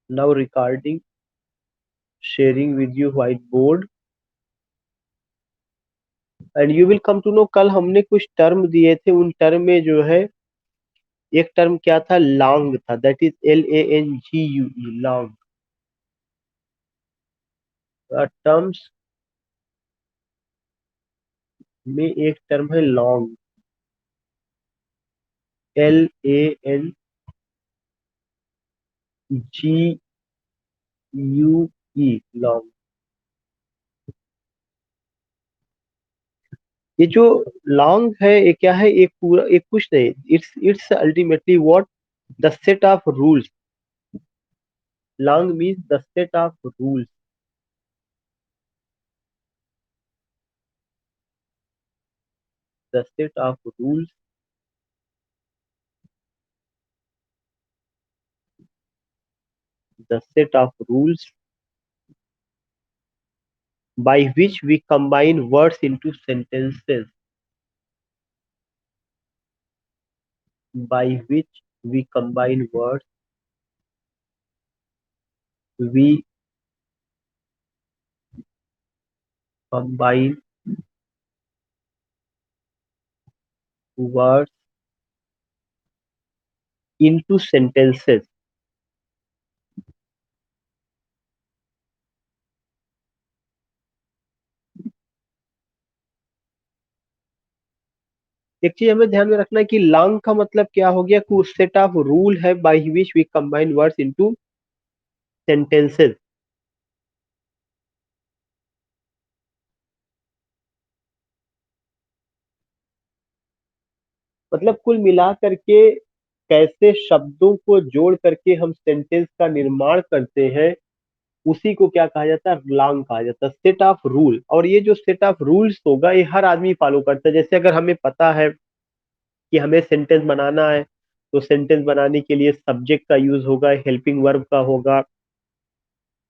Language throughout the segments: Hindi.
Now recording, sharing with you whiteboard, and you will come to know कल हमने कुछ टर्म दिए थे, उन टर्म में जो है एक टर्म क्या था, लॉन्ग था, that is LANGUE, long. Terms में एक टर्म है लॉन्ग, LANGUE, लॉन्ग। ये जो लॉन्ग है ये क्या है, एक पूरा, एक कुछ नहीं, it's ultimately what, the set of rules. Long means the set of rules, the set of rules the set of rules by which we combine words into sentences, by which we combine words, we combine words into sentences। एक चीज हमें ध्यान में रखना है कि लॉन्ग का मतलब क्या हो गया, कि सेट ऑफ रूल है by which we combine words into sentences. मतलब कुल मिला करके कैसे शब्दों को जोड़ करके हम सेंटेंस का निर्माण करते हैं, उसी को क्या कहा जाता है, लॉन्ग कहा जाता है, सेट ऑफ रूल। और ये जो सेट ऑफ रूल्स होगा ये हर आदमी फॉलो करता है। जैसे अगर हमें पता है कि हमें सेंटेंस बनाना है, तो सेंटेंस बनाने के लिए सब्जेक्ट का यूज होगा, हेल्पिंग वर्ब का होगा,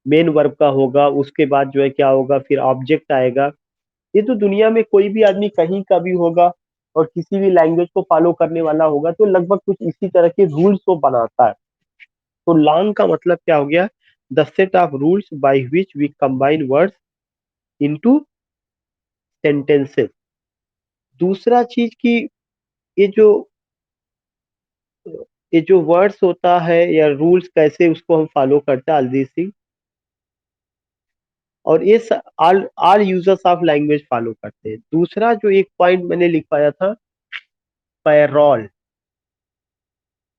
मेन वर्ब का होगा, उसके बाद जो है क्या होगा, फिर ऑब्जेक्ट आएगा। ये तो दुनिया में कोई भी आदमी कहीं का भी होगा और किसी भी लैंग्वेज को फॉलो करने वाला होगा तो लगभग कुछ इसी तरह के रूल्स वो बनाता है। तो लॉन्ग का मतलब क्या हो गया, the set of rules by which we combine words into sentences. दूसरा चीज की, ये जो ये जो वर्ड्स होता है या रूल्स कैसे उसको हम फॉलो करते हैं, अरिजीत सिंह, और ये all all users of language follow करते हैं। दूसरा जो एक पॉइंट मैंने लिख पाया था, पैरोल।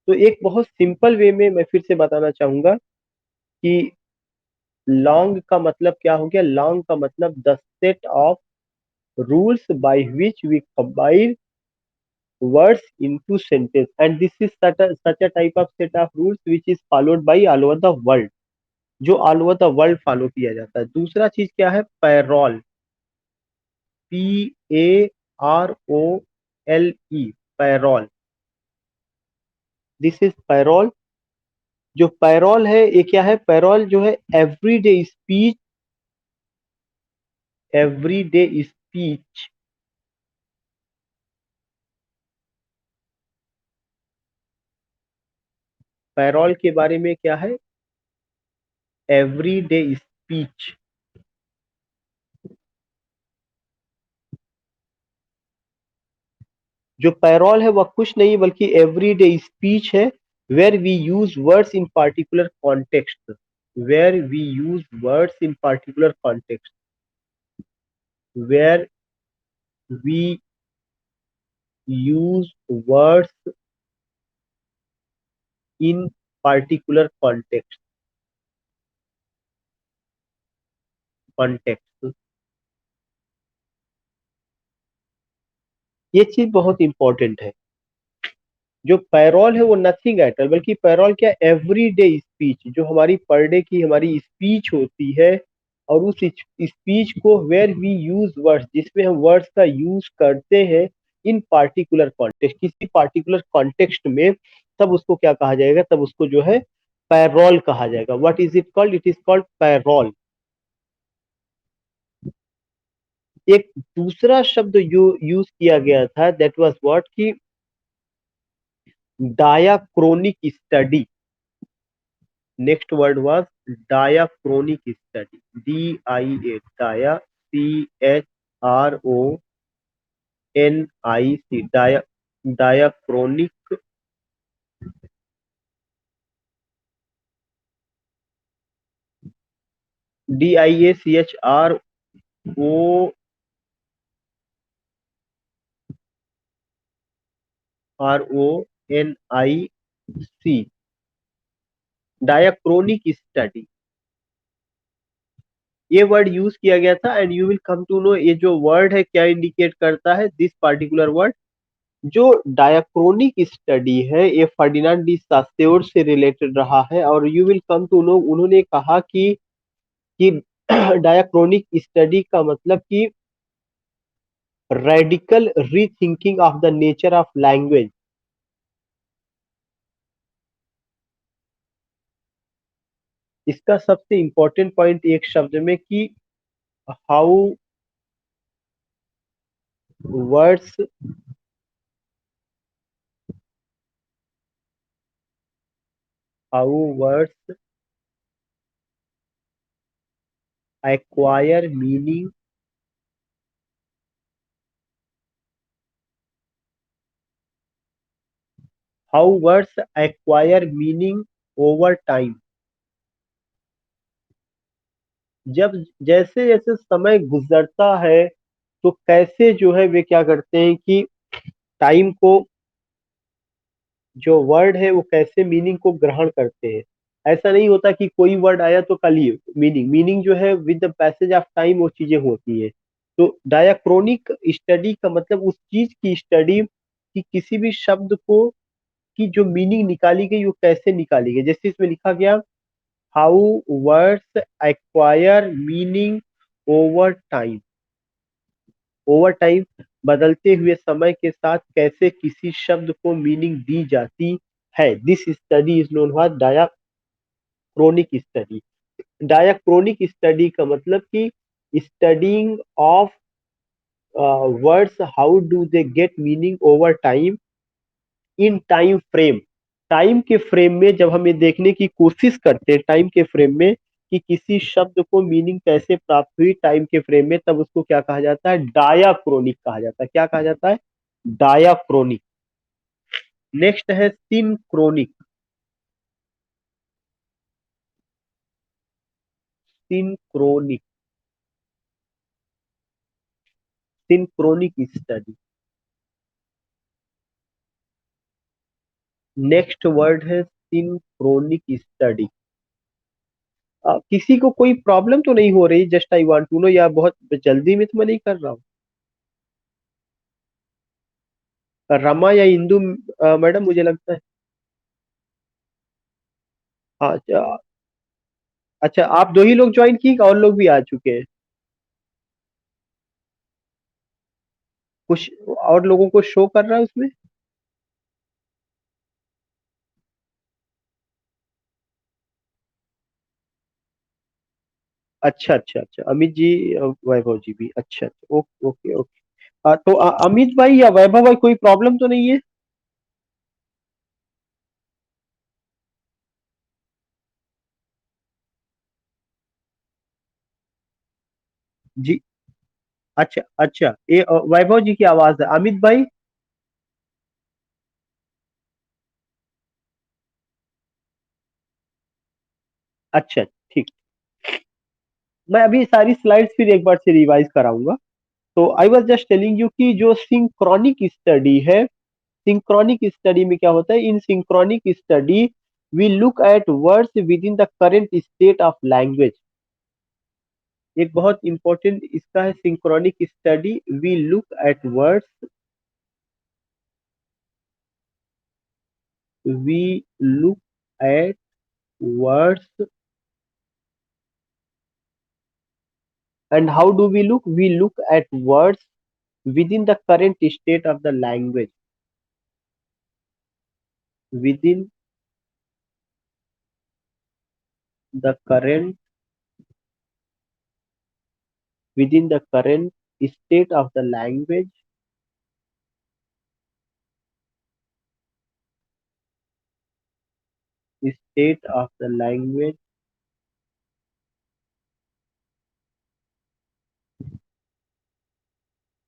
तो एक बहुत सिंपल वे में मैं फिर से बताना चाहूंगा कि लॉन्ग का मतलब क्या हो गया, लॉन्ग का मतलब the set of rules by which we combine words into sentence, and this is such a type of set of rules which is followed by all over the world, जो all over the world follow किया जाता है। दूसरा चीज क्या है, parole, PAROLE, parole, this is parole. जो पैरोल है ये क्या है, पैरोल जो है everyday speech, everyday speech, parole के बारे में क्या है, एवरीडे स्पीच। जो पैरोल है वह कुछ नहीं बल्कि एवरीडे स्पीच है, where we use words in particular context, where we use words in particular context, where we use words in particular context, context. ये चीज बहुत इंपॉर्टेंट है। जो पैरोल है वो नथिंग एट ऑल, बल्कि पैरोल क्या, एवरीडे स्पीच, जो हमारी पर डे की हमारी स्पीच होती है, और उस स्पीच को वेयर वी यूज वर्ड्स, जिसमें हम वर्ड्स का यूज करते हैं इन पार्टिकुलर कॉन्टेक्स्ट, किसी पार्टिकुलर कॉन्टेक्स्ट में, तब उसको क्या कहा जाएगा, तब उसको जो है पैरोल कहा जाएगा। What is it called, it is called parole. एक दूसरा शब्द यूज किया गया था, दैट वाज व्हाट, की diachronic study, next word was diachronic study, DIA, dia, CHRONIC, diachronic, DIACHRONIC, diachronic study, ये वर्ड यूज किया गया था। And you will come to know ये जो वर्ड है क्या इंडिकेट करता है, दिस पार्टिकुलर वर्ड। जो डायाक्रोनिक स्टडी है ये फर्डिनांड डी सासेओर से रिलेटेड रहा है, और you will come to know उन्होंने कहा कि डायाक्रोनिक स्टडी का मतलब कि radical rethinking of the nature of language. इसका सबसे इंपॉर्टेंट पॉइंट एक शब्द में कि how words how words acquire meaning how words acquire meaning over time। जब जैसे जैसे समय गुजरता है तो कैसे जो है वे क्या करते हैं कि टाइम को, जो वर्ड है वो कैसे मीनिंग को ग्रहण करते हैं। ऐसा नहीं होता कि कोई वर्ड आया तो कल ही मीनिंग मीनिंग जो है with the passage of time वो चीजें होती है। तो डायाक्रोनिक स्टडी का मतलब उस चीज की स्टडी कि किसी भी शब्द को की जो मीनिंग निकाली गई वो कैसे निकाली गई। जैसे इसमें लिखा गया how words acquire meaning over time. Over time, बदलते हुए समय के साथ कैसे किसी शब्द को मीनिंग दी जाती है। This study is known as diachronic study. Diachronic study का मतलब कि studying of words, how do they get meaning over time in time frame. Time के फ्रेम में जब हम ये देखने की कोशिश करते हैं टाइम के फ्रेम में कि किसी शब्द को मीनिंग कैसे प्राप्त हुई टाइम के फ्रेम में, तब उसको क्या कहा जाता है, डायाक्रोनिक कहा जाता है। क्या कहा जाता है, डायाक्रोनिक। नेक्स्ट है सिनक्रोनिक। सिनक्रोनिक, सिनक्रोनिक स्टडी। नेक्स्ट वर्ड है सिनक्रोनिक स्टडी। किसी को कोई प्रॉब्लम तो नहीं हो रही, just I want to know, या बहुत जल्दी में तो मैं नहीं कर रहा हूँ। रमा या इंदु मैडम मुझे लगता है। हाँ अच्छा, आप दो ही लोग ज्वाइन की और लोग भी आ चुके हैं? कुछ और लोगों को शो कर रहा है उसमें? अच्छा अच्छा अच्छा, अमित जी, वैभव जी भी, अच्छा अच्छा, ओके ओके ओके। तो अमित भाई या वैभव भाई कोई प्रॉब्लम तो नहीं है? जी, अच्छा अच्छा, ये वैभव जी की आवाज है, अमित भाई। अच्छा ठीक। मैं अभी सारी स्लाइड्स फिर एक बार से रिवाइज कराऊंगा। तो I was just telling you कि जो सिंक्रोनिक स्टडी है, सिंक्रोनिक स्टडी में क्या होता है, in synchronic study we look at words within the current state of language. एक बहुत इंपॉर्टेंट इसका है synchronic study, we look at words, we look at words, and how do we look at words within the current state of the language, within the current, within the current state of the language, state of the language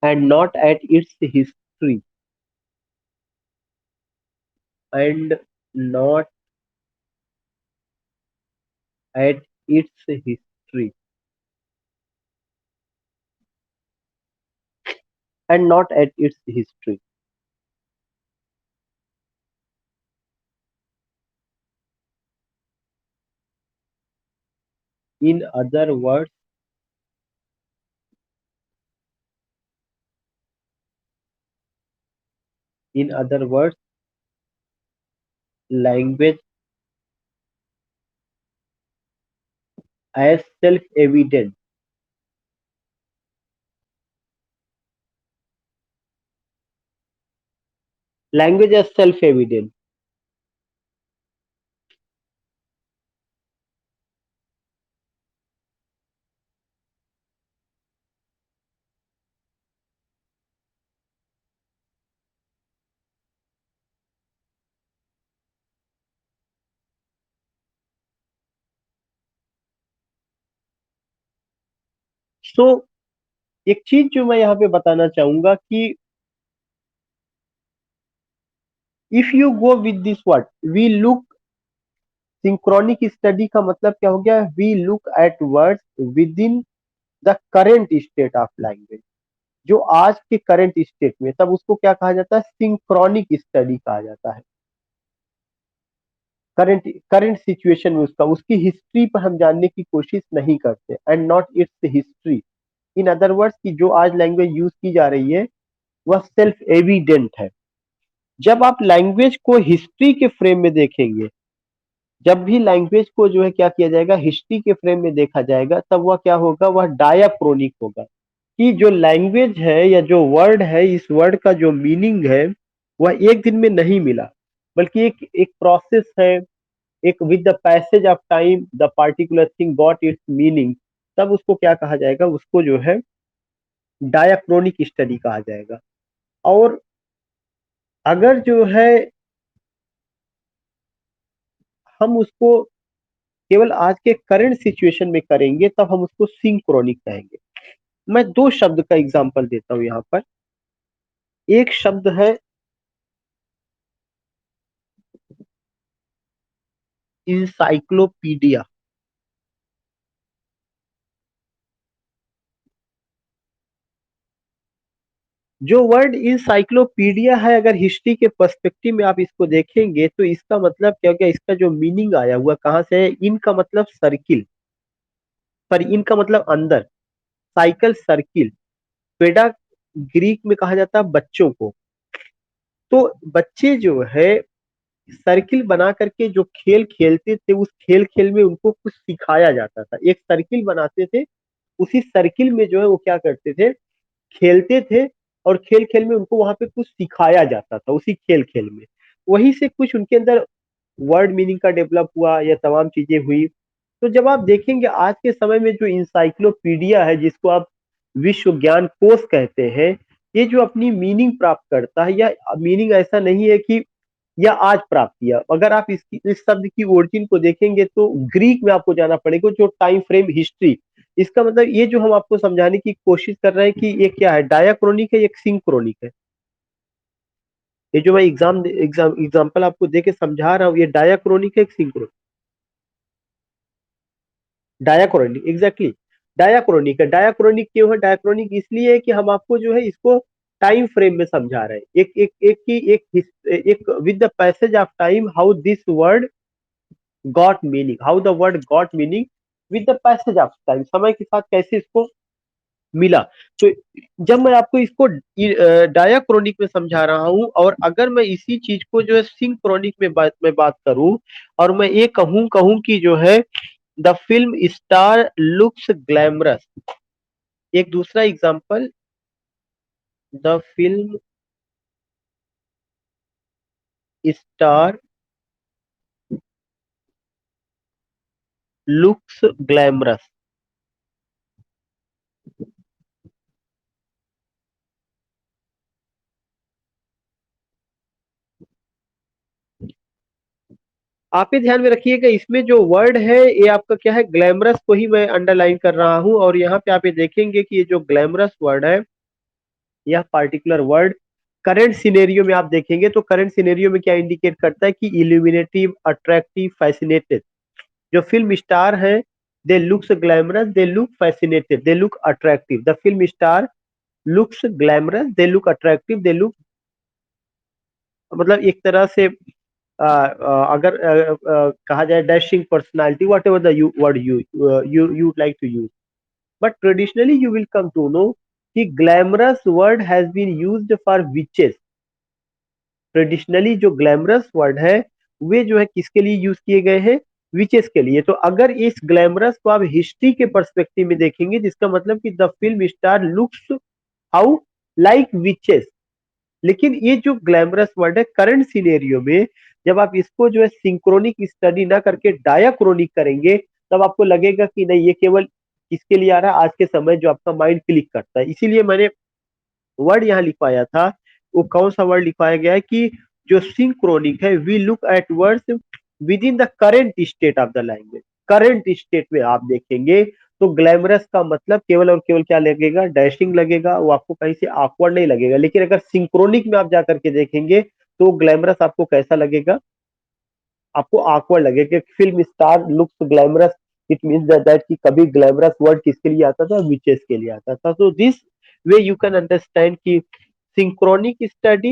and not at its history, and not at its history, and not at its history. In other words, in other words, language as self-evident. Language as self-evident. So एक चीज जो मैं यहाँ पे बताना चाहूंगा कि if you go with this word, we look, synchronic study का मतलब क्या हो गया? We look at words within the current state of language, जो आज के करंट स्टेट में, तब उसको क्या कहा जाता है? सिंक्रोनिक स्टडी कहा जाता है। करंट करंट सिचुएशन में उसका, उसकी हिस्ट्री पर हम जानने की कोशिश नहीं करते, and not it's history. In other words की जो आज लैंग्वेज यूज की जा रही है वह सेल्फ एविडेंट है। जब आप लैंग्वेज को हिस्ट्री के फ्रेम में देखेंगे, जब भी लैंग्वेज को जो है क्या किया जाएगा, हिस्ट्री के फ्रेम में देखा जाएगा, तब वह क्या होगा? वह डायाक्रोनिक होगा। कि जो लैंग्वेज है या जो वर्ड है, इस वर्ड का जो मीनिंग है वह एक दिन में नहीं मिला, बल्कि एक एक प्रोसेस है। एक with the passage of time the particular thing got its meaning, तब उसको क्या कहा जाएगा? उसको जो है डायाक्रोनिक स्टडी कहा जाएगा। और अगर जो है हम उसको केवल आज के करंट सिचुएशन में करेंगे, तब हम उसको सिंक्रोनिक कहेंगे। मैं दो शब्द का एग्जांपल देता हूं यहाँ पर। एक शब्द है इंसाइक्लोपीडिया। जो वर्ड इंसाइक्लोपीडिया है, अगर हिस्ट्री के पर्सपेक्टिव में आप इसको देखेंगे, तो इसका मतलब क्या हो गया? इसका जो मीनिंग आया हुआ कहाँ से है? इन का मतलब सर्किल, पर इनका मतलब अंदर, साइकिल सर्किल। पेडा ग्रीक में कहा जाता है बच्चों को। तो बच्चे जो है सर्किल बना करके जो खेल खेलते थे, उस खेल खेल में उनको कुछ सिखाया जाता था। एक सर्किल बनाते थे, उसी सर्किल में जो है वो क्या करते थे? खेलते थे, और खेल खेल में उनको वहां पे कुछ सिखाया जाता था उसी खेल खेल में। वहीं से कुछ उनके अंदर वर्ड मीनिंग का डेवलप हुआ या तमाम चीजें हुई। तो जब आप देखेंगे आज के समय में जो इंसाइक्लोपीडिया है, जिसको आप विश्व ज्ञान कोश कहते हैं, ये जो अपनी मीनिंग प्राप्त करता है, या मीनिंग ऐसा नहीं है कि या आज प्राप्त किया। अगर आप इस शब्द की ओरिजिन को देखेंगे तो ग्रीक में आपको जाना पड़ेगा, जो टाइम फ्रेम हिस्ट्री। इसका मतलब ये जो हम आपको समझाने की कोशिश कर रहे हैं कि ये क्या है, डायाक्रोनिक है, एक सिंक्रोनिक है। ये जो मैं एग्जाम्पल आपको देके समझा रहा हूँ, ये डायाक्रोनिक है, एक सिंक्रोनिक। डायाक्रोनिक, एग्जैक्टली। डायाक्रोनिक है। डायाक्रोनिक क्यों है? डायाक्रोनिक इसलिए है कि हम आपको जो है इसको टाइम फ्रेम में समझा रहे हैं, एक एक एक की एक with the passage of time, how this word got meaning, how the word got meaning with the passage of time, समय के साथ कैसे इसको मिला। तो जब मैं आपको इसको डायाक्रोनिक में समझा रहा हूं, और अगर मैं इसी चीज को जो है सिंक्रोनिक में बात करूं, और मैं ये कहूं कहूं कि जो है the film star looks glamorous. एक दूसरा example, the film star looks glamorous. आप ही ध्यान में रखिएगा, इसमें जो वर्ड है ये आपका क्या है, ग्लैमरस को ही मैं अंडरलाइन कर रहा हूं। और यहाँ पे आप ये देखेंगे कि ये जो ग्लैमरस वर्ड है, यह पार्टिकुलर वर्ड करंट सिनेरियो में आप देखेंगे तो करंट सिनेरियो में क्या इंडिकेट करता है कि इल्यूमिनेटिव, अट्रैक्टिव, फैसिनेटेड। जो फिल्म स्टार है, they looks glamorous, they look fascinated, they look attractive. The film star looks glamorous, they look attractive, they look, मतलब एक तरह से अगर कहा जाए dashing personality, whatever the word you like to use. But traditionally you will come to know कि glamorous word has been used for witches. Traditionally जो ग्लैमरस वर्ड है वे जो है किसके लिए यूज किए गए हैं, विचेस के लिए। तो अगर इस ग्लैमरस को आप हिस्ट्री के पर्सपेक्टिव में देखेंगे, जिसका मतलब कि the film star looks how like witches. लेकिन ये जो ग्लैमरस वर्ड है करंट सिनेरियो में, जब आप इसको जो है सिंक्रोनिक स्टडी ना करके डायाक्रोनिक करेंगे, तब आपको लगेगा कि नहीं ये केवल किसके लिए आ रहा है, आज के समय जो आपका माइंड क्लिक करता है। इसीलिए मैंने वर्ड यहाँ लिखवाया था, वो कौन सा वर्ड लिखवाया गया है कि जो सिंक्रोनिक है, we look at words within the current state of the language. Current state में आप देखेंगे तो ग्लैमरस का मतलब केवल और केवल क्या लगेगा, डैशिंग लगेगा, वो आपको कहीं से awkward नहीं लगेगा। लेकिन अगर सिंक्रोनिक में आप जाकर के देखेंगे तो ग्लैमरस आपको कैसा लगेगा, आपको awkward लगेगा। Film star looks glamorous, it means that कि कभी ग्लैमरस वर्ड किसके लिए आता था, विचेस के लिए आता था। तो this way you can understand कि synchronic study,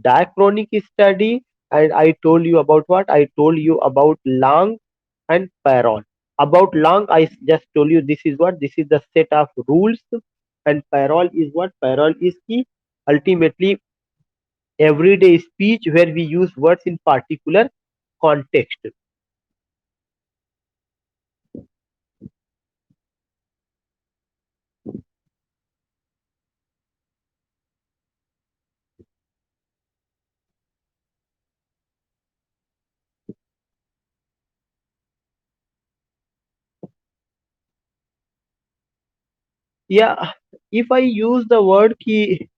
diachronic study, and I told you about what? I told you about Lang and Parol. About Lang, I just told you this is what? This is the set of rules, and Parol is what? Parol is the ultimately everyday speech where we use words in particular context. Yeah, if I use the word ki,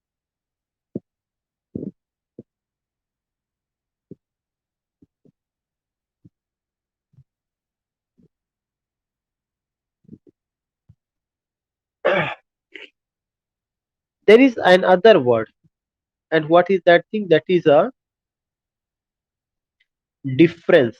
there is another word, and what is that thing? That is a difference.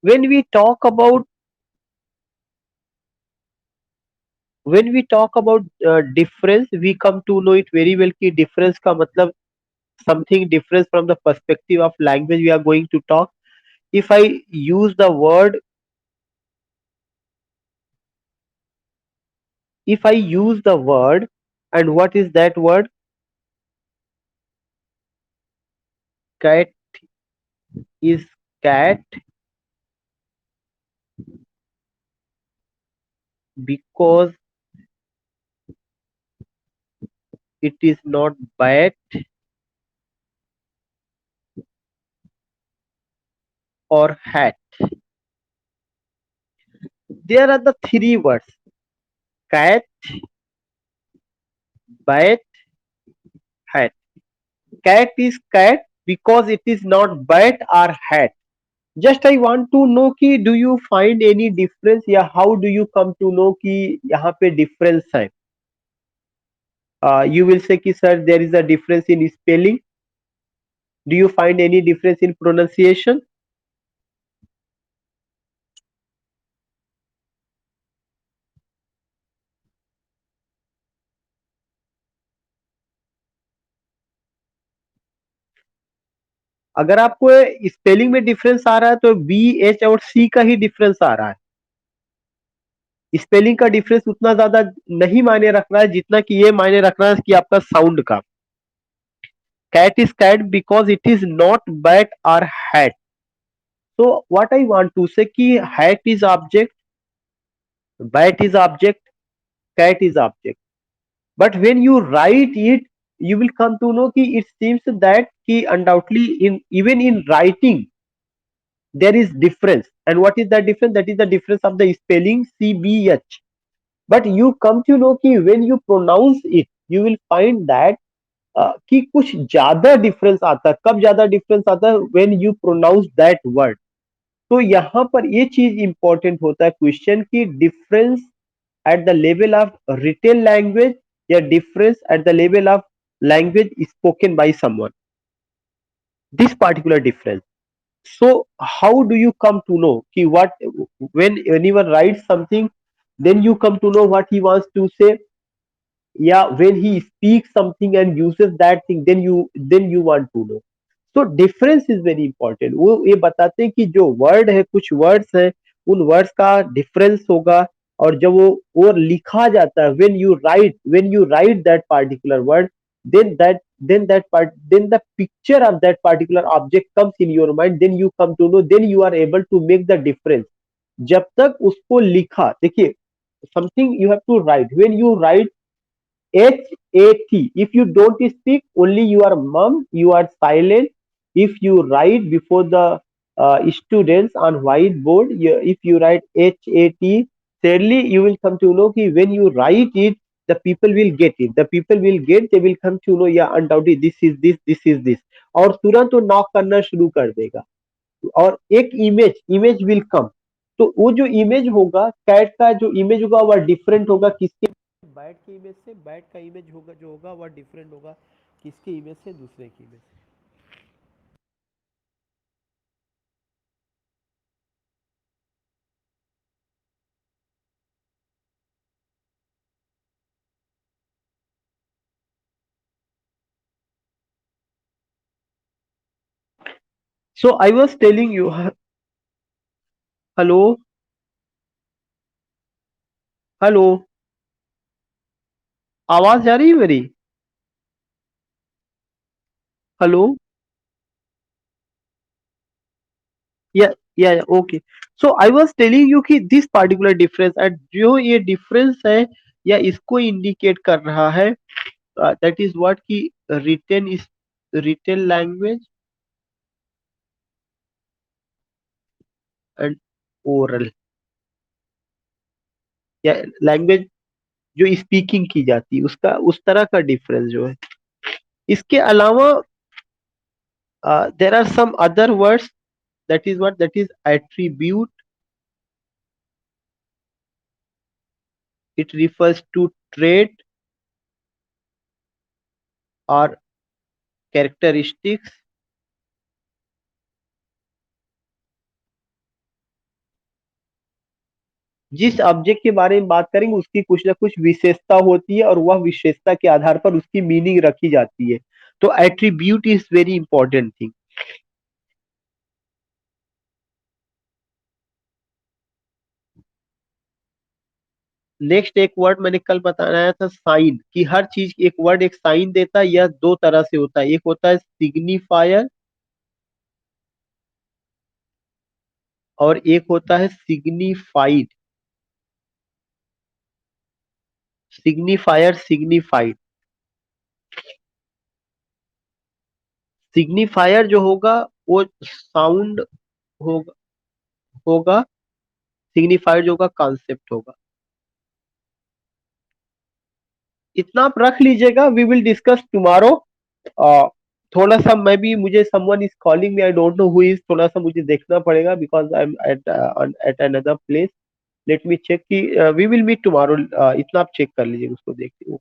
When we talk about when we talk about difference, we come to know it very well कि difference का मतलब something different from the perspective of language we are going to talk. If I use the word, if I use the word, and what is that word? Cat is cat because it is not bat or hat. There are the three words: cat, bat, hat. Cat is cat because it is not bat or hat. Just I want to know कि do you find any difference, या how do you come to know कि यहाँ पे difference है? You will say कि sir there is a difference in spelling. Do you find any difference in pronunciation? अगर आपको स्पेलिंग में डिफरेंस आ रहा है तो बी एच और सी का ही डिफरेंस आ रहा है। स्पेलिंग का डिफरेंस उतना ज्यादा नहीं मायने रख रहा है जितना कि ये मायने रख रहा है कि आपका साउंड का। Cat is cat because it is not bat और hat. So what I want to say कि hat is object, bat is object, cat is object. But when you write it, you will come to know कि it seems that कि undoubtedly in even in writing there is difference. And what is that difference? That is the difference of the spelling CBH. But you come to know कि when you pronounce it you will find that कि कुछ ज्यादा डिफरेंस आता है। कब ज्यादा डिफरेंस आता है? When you pronounce that word. तो यहाँ पर ये चीज इंपॉर्टेंट होता है क्वेश्चन की, difference at the level of written language या difference at the level of language spoken by someone, this particular difference. So how do you come to know कि what, when anyone writes something, then you come to know what he wants to say, या when he speaks something and uses that thing, then you want to know. तो डिफरेंस इज वेरी इंपॉर्टेंट। वो ये बताते हैं कि जो वर्ड है, कुछ वर्ड्स है, उन वर्ड्स का डिफरेंस होगा। और जब वो लिखा जाता है, when you write that particular word, then the picture of that particular object comes in your mind, then you come to know, then you are able to make the difference। जब तक उसको लिखा, देखिए, something you have to write, when you write HAT. If you don't speak, only you are mum, you are silent. If you write before the students on whiteboard, if you write HAT, sadly you will come to know कि when you write it, the people will get it. The people will get, they will come to know, yeah, undoubtedly this is this। और तुरंत वो नॉक करना शुरू कर देगा। और एक इमेज विल कम। तो वो जो इमेज होगा, कैट का जो इमेज होगा वह डिफरेंट होगा किसके, बैट के इमेज से। बैट का इमेज होगा जो होगा वह डिफरेंट होगा किसके इमेज से, दूसरे की इमेज से। So I was telling you. Hello, hello, आवाज जा रही है मेरी? Hello, yeah yeah okay. So I was telling you कि दिस पार्टिकुलर डिफरेंस, एंड जो ये डिफरेंस है या इसको इंडिकेट कर रहा है, दैट इज व्हाट की written is written language and oral, या लैंग्वेज जो स्पीकिंग की जाती है उसका, उस तरह का डिफरेंस जो है। इसके अलावा there are some other words, that is attribute। It refers to trait or characteristics। जिस ऑब्जेक्ट के बारे में बात करेंगे उसकी कुछ ना कुछ विशेषता होती है, और वह विशेषता के आधार पर उसकी मीनिंग रखी जाती है। तो attribute is very important thing. Next एक वर्ड मैंने कल बताया था, साइन, कि हर चीज एक वर्ड एक साइन देता है। यह दो तरह से होता है, एक होता है सिग्निफायर और एक होता है सिग्निफाइड। Signifier, signified. सिग्निफायर जो होगा वो साउंड होगा होगा सिग्निफायर जो होगा कॉन्सेप्ट होगा। इतना आप रख लीजिएगा, वी विल डिस्कस टुमारो। थोड़ा सा मैं भी, मुझे someone is calling me, I don't know who is, थोड़ा सा मुझे देखना पड़ेगा because I am at another place. Let me check कि वी विल मीट टुमारो। इतना आप चेक कर लीजिएगा, उसको देखिए।